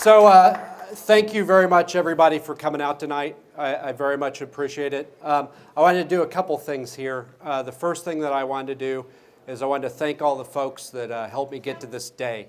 Thank you very much, everybody, for coming out tonight. I very much appreciate it. I wanted to do a couple things here. The first thing that I wanted to do is I wanted to thank all the folks that helped me get to this day.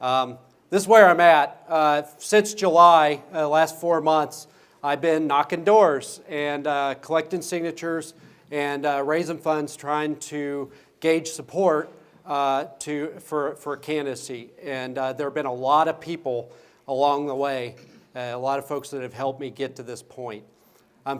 This is where I'm at. Since July, last 4 months, I've been knocking doors and collecting signatures and raising funds, trying to gauge support for Candidacy. And there have been a lot of people along the way, a lot of folks that have helped me get to this point.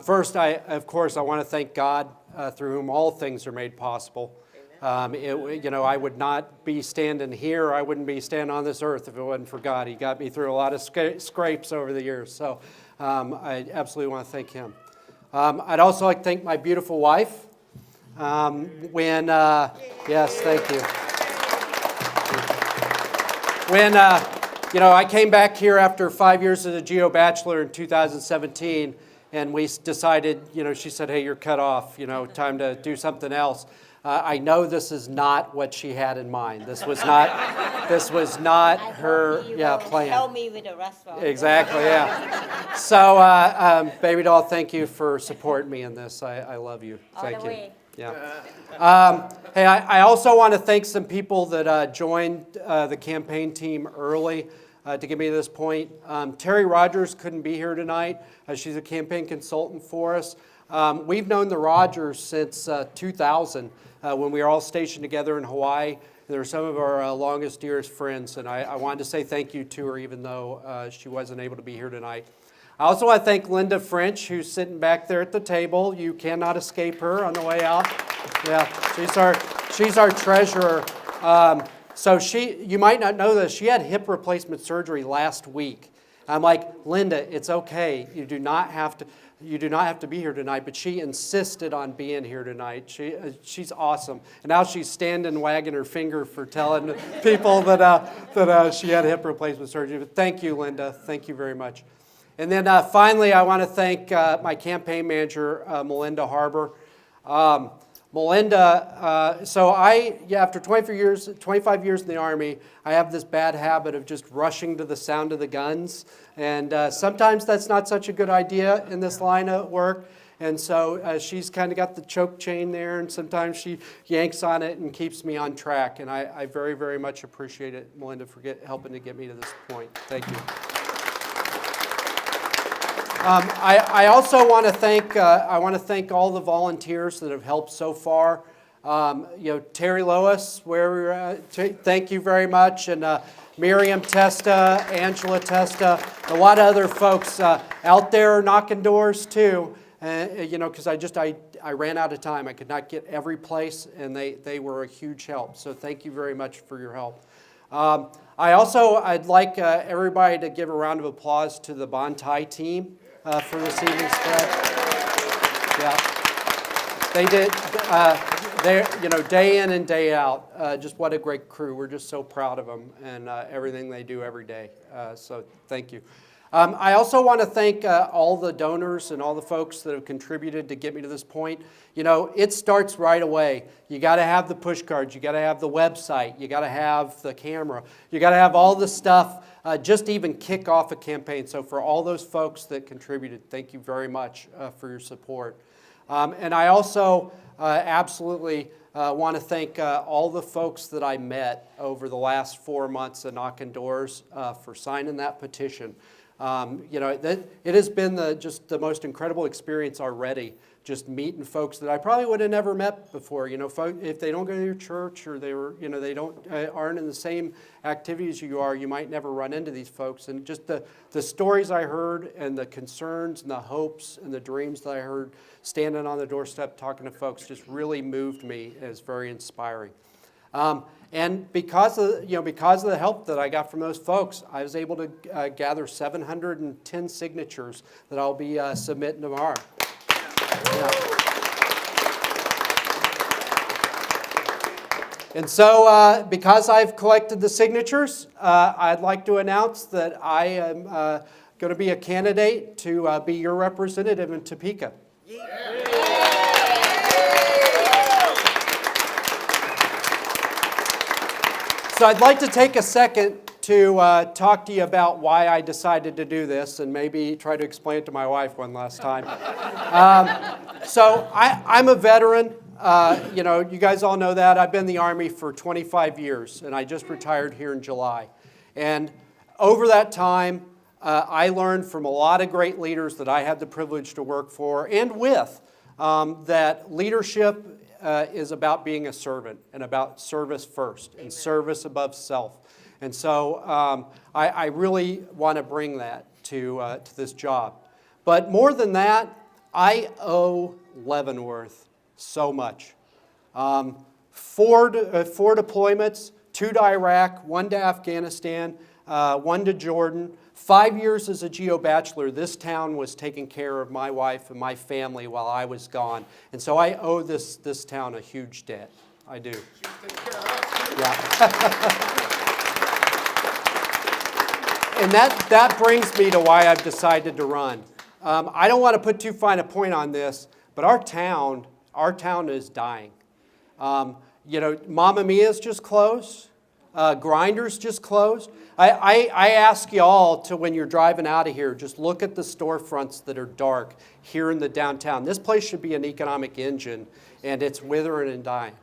First, of course, I want to thank God, through whom all things are made possible. I would not be standing here, I wouldn't be standing on this earth if it wasn't for God. He got me through a lot of scrapes over the years, so I absolutely want to thank Him. I'd also like to thank my beautiful wife. Yes, thank you. When I came back here after 5 years as a Geo Bachelor in 2017, and we decided, she said, "Hey, you're cut off, time to do something else." I know this is not what she had in mind. This was not her plan. Help me with the restaurant. Exactly, yeah. So, baby doll, thank you for supporting me in this. I love you. Thank you. Yeah. Hey, I also want to thank some people that joined the campaign team early to get me to this point. Terry Rogers couldn't be here tonight. She's a campaign consultant for us. We've known the Rogers since 2000 when we were all stationed together in Hawaii. They're some of our longest, dearest friends, and I wanted to say thank you to her even though she wasn't able to be here tonight. I also want to thank Linda French, who's sitting back there at the table. You cannot escape her on the way out. Yeah, she's our treasurer. So you might not know this, she had hip replacement surgery last week. I'm like, Linda, it's okay. You do not have to be here tonight, but she insisted on being here tonight. She's awesome. And now she's standing wagging her finger for telling people that she had hip replacement surgery. But thank you, Linda. Thank you very mumuch. And then finally, I want to thank my campaign manager, Melinda Harbor. Melinda, after 25 years in the Army, I have this bad habit of just rushing to the sound of the guns. And sometimes that's not such a good idea in this line of work. And so she's kind of got the choke chain there, and sometimes she yanks on it and keeps me on track. And I very, very much appreciate it, Melinda, for helping to get me to this point. Thank you. I also want to thank all the volunteers that have helped so far. Terry Lois, where we're at, thank you very much, and Miriam Testa, Angela Testa, a lot of other folks out there knocking doors too. Because I ran out of time. I could not get every place, and they were a huge help. So thank you very much for your help. I'd like everybody to give a round of applause to the Bontai team. For this evening's spread. Yeah. They did, day in and day out. Just what a great crew. We're just so proud of them and everything they do every day. So thank you. I also want to thank all the donors and all the folks that have contributed to get me to this point. It starts right away. You got to have the push cards. You got to have the website. You got to have the camera. You got to have all the stuff just to even kick off a campaign. So for all those folks that contributed, thank you very much for your support. And I also absolutely want to thank all the folks that I met over the last 4 months of knocking doors for signing that petition. It has been just the most incredible experience already, just meeting folks that I probably would have never met before. If they don't go to your church or they aren't in the same activities you are, you might never run into these folks. And just the stories I heard and the concerns and the hopes and the dreams that I heard standing on the doorstep talking to folks just really moved me. It was very inspiring. And because of the help that I got from those folks, I was able to gather 710 signatures that I'll be submitting tomorrow. Yeah. And so because I've collected the signatures, I'd like to announce that I am going to be a candidate to be your representative in Topeka. So I'd like to take a second to talk to you about why I decided to do this and maybe try to explain it to my wife one last time. So I'm a veteran. You guys all know that. I've been in the Army for 25 years, and I just retired here in July. And over that time, I learned from a lot of great leaders that I had the privilege to work for and with, that leadership is about being a servant and about service first and service above self. And so I really want to bring that to this job. But more than that, I owe Leavenworth so much. 4 deployments, 2 to Iraq, 1 to Afghanistan, 1 to Jordan. 5 years as a geo-bachelor, this town was taking care of my wife and my family while I was gone. And so I owe this town a huge debt. I do. Yeah. And that brings me to why I've decided to run. I don't want to put too fine a point on this, but our town is dying. Mamma Mia's just closed. Grinders just closed. I ask you all to, when you're driving out of here, just look at the storefronts that are dark here in the downtown. This place should be an economic engine, and it's withering and dying.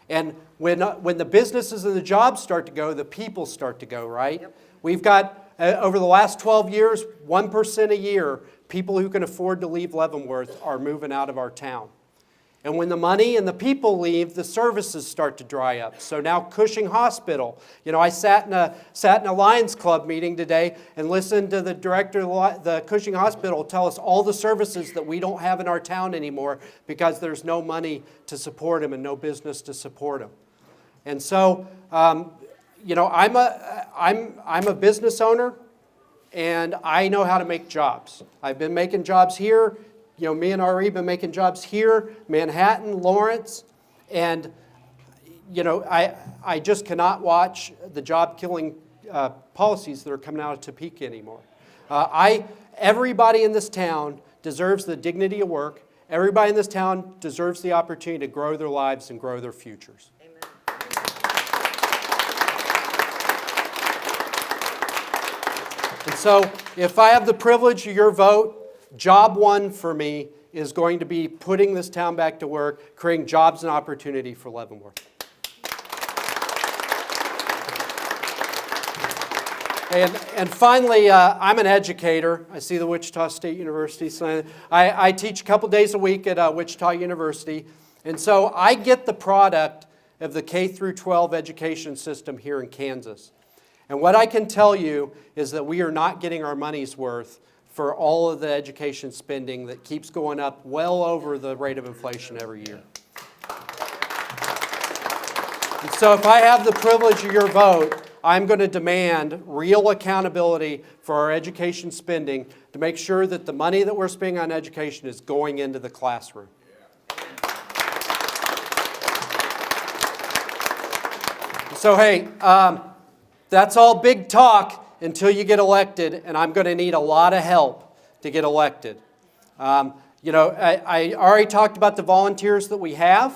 And when the businesses and the jobs start to go, the people start to go, right? Yep. We've got, over the last 12 years, 1% a year, people who can afford to leave Leavenworth are moving out of our town. And when the money and the people leave, the services start to dry up. So now Cushing Hospital. I sat in a Lions Club meeting today and listened to the director of the Cushing Hospital tell us all the services that we don't have in our town anymore because there's no money to support them and no business to support them. And so, I'm a business owner, and I know how to make jobs. I've been making jobs here. Me and Ari have been making jobs here, Manhattan, Lawrence, and, I just cannot watch the job-killing policies that are coming out of Topeka anymore. Everybody in this town deserves the dignity of work. Everybody in this town deserves the opportunity to grow their lives and grow their futures. Amen. And so, if I have the privilege of your vote, job one for me is going to be putting this town back to work, creating jobs and opportunity for Leavenworth. And finally, I'm an educator. I see the Wichita State University sign. I teach a couple days a week at Wichita University. And so I get the product of the K through 12 education system here in Kansas. And what I can tell you is that we are not getting our money's worth for all of the education spending that keeps going up well over the rate of inflation every year. And so if I have the privilege of your vote, I'm going to demand real accountability for our education spending to make sure that the money that we're spending on education is going into the classroom. So hey, that's all big talk until you get elected, and I'm going to need a lot of help to get elected. I already talked about the volunteers that we have,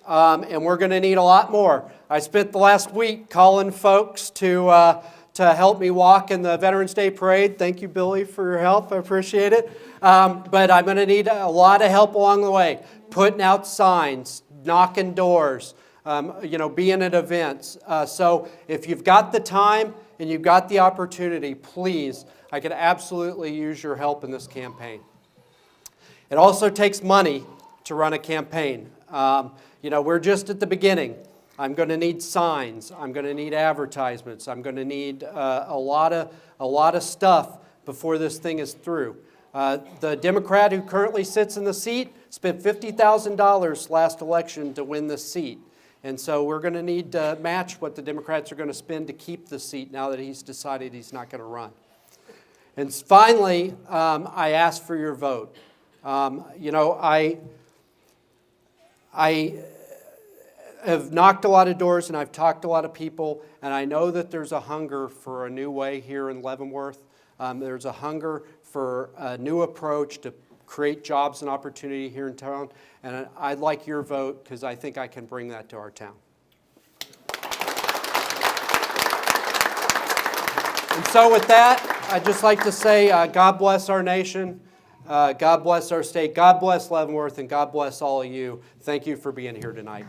and we're going to need a lot more. I spent the last week calling folks to help me walk in the Veterans Day Parade. Thank you, Billy, for your help. I appreciate it. But I'm going to need a lot of help along the way, putting out signs, knocking doors, being at events. So if you've got the time and you've got the opportunity, please, I could absolutely use your help in this campaign. It also takes money to run a campaign. We're just at the beginning. I'm going to need signs. I'm going to need advertisements. I'm going to need a lot of stuff before this thing is through. The Democrat who currently sits in the seat spent $50,000 last election to win this seat. And so we're going to need to match what the Democrats are going to spend to keep the seat now that he's decided he's not going to run. And finally, I ask for your vote. I have knocked a lot of doors and I've talked to a lot of people, and I know that there's a hunger for a new way here in Leavenworth. There's a hunger for a new approach to create jobs and opportunity here in town, and I'd like your vote because I think I can bring that to our town. And so with that, I'd just like to say God bless our nation, God bless our state, God bless Leavenworth, and God bless all of you. Thank you for being here tonight.